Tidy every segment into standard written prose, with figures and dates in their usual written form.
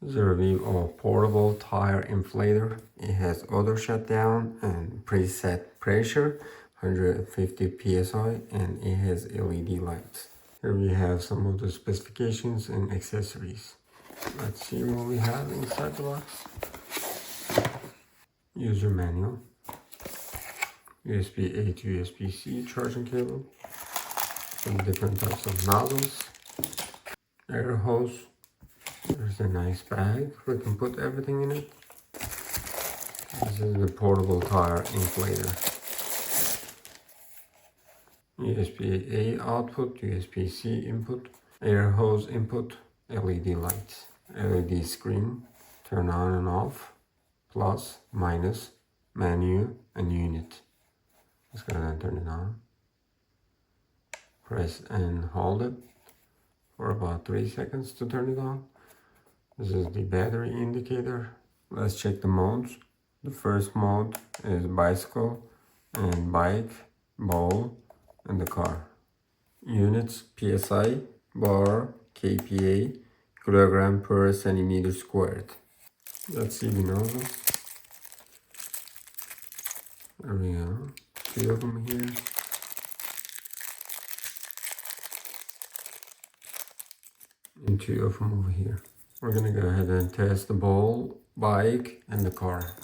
This is a review of portable tire inflator. It has auto shutdown and preset pressure, 150 psi, and it has LED lights. Here we have some of the specifications and accessories. Let's see what we have inside the box. User manual, USB-A to USB-C charging cable, some different types of nozzles, air hose. There's a nice bag. We can put everything in it. This is the portable tire inflator. USB-A output, USB-C input, air hose input, LED lights, LED screen, turn on and off, plus, minus, menu, and unit. Let's go ahead and turn it on. Press and hold it for about 3 seconds to turn it on. This is the battery indicator. Let's check the modes. The first mode is bicycle and bike, bowl, and the car. Units, PSI, bar, kPa, kilogram per centimeter squared. Let's see the nozzles. There we go. 2 of them here. And 2 of them over here. We're gonna go ahead and test the bowl, bike, and the car.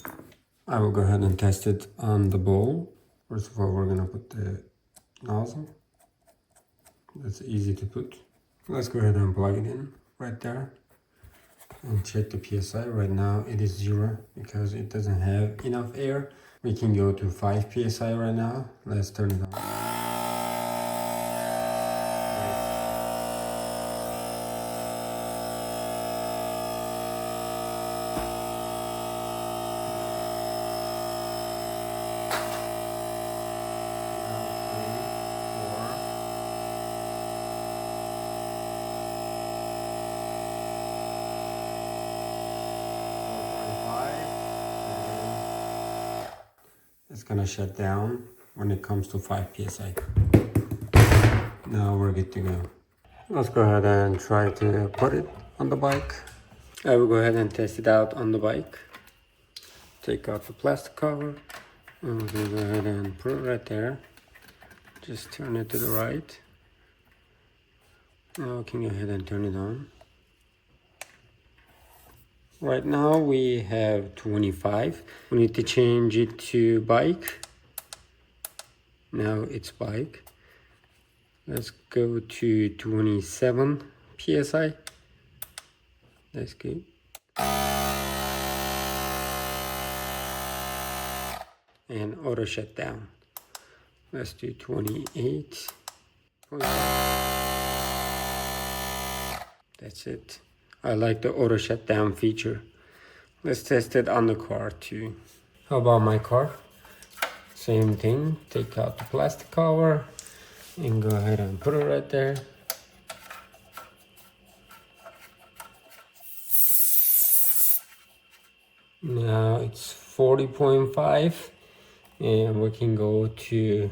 I will go ahead and test it on the bowl. First of all, we're gonna put the nozzle. That's easy to put. Let's go ahead and plug it in right there and check the PSI. Right now it is 0 because it doesn't have enough air. We can go to 5 PSI right now. Let's turn it on. It's gonna shut down when it comes to 5 psi. Now we're good to go. Let's go ahead and try to put it on the bike. I will go ahead and test it out on the bike. Take out the plastic cover. And we're gonna go ahead and put it right there. Just turn it to the right. Now we can go ahead and turn it on. Right now we have 25. We need to change it to bike. Now it's bike. Let's go to 27 psi. That's good. And auto shutdown. Let's do 28. That's it. I like the auto shutdown feature. Let's test it on the car too. How about my car? Same thing. Take out the plastic cover and go ahead and put it right there. Now it's 40.5 and we can go to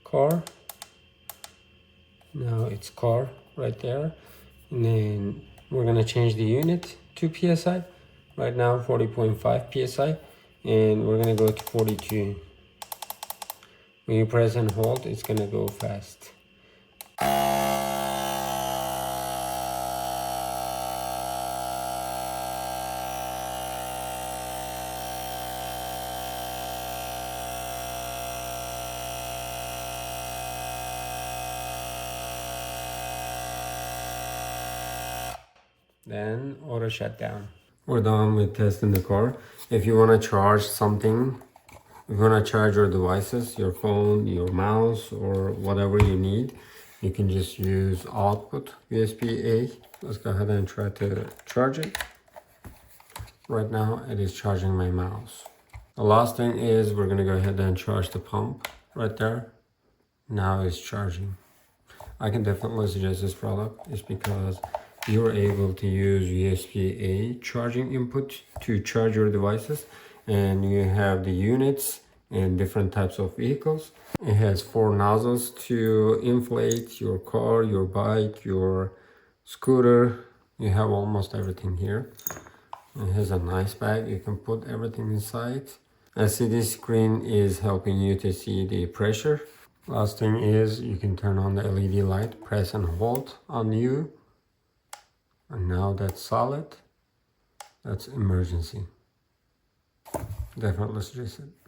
car. Now it's car right there. And then we're gonna change the unit to PSI. Right now 40.5 PSI and we're gonna go to 42. When you press and hold, it's gonna go fast. Then auto shutdown. We're done with testing the car. If you want to charge something, if you want to charge your devices, your phone, your mouse, or whatever you need, you can just use output USB-A. Let's go ahead and try to charge it. Right now it is charging my mouse. The last thing is we're gonna go ahead and charge the pump right there. Now it's charging. I can definitely suggest this product is because you're able to use USB-A charging input to charge your devices, and you have the units and different types of vehicles. It has 4 nozzles to inflate your car, your bike, your scooter, You have almost everything here. And here's a nice bag. You can put everything inside. LCD screen is helping you to see the pressure. Last thing is you can turn on the LED light, press and hold on U. And now that's solid. That's emergency. Definitely suggest it.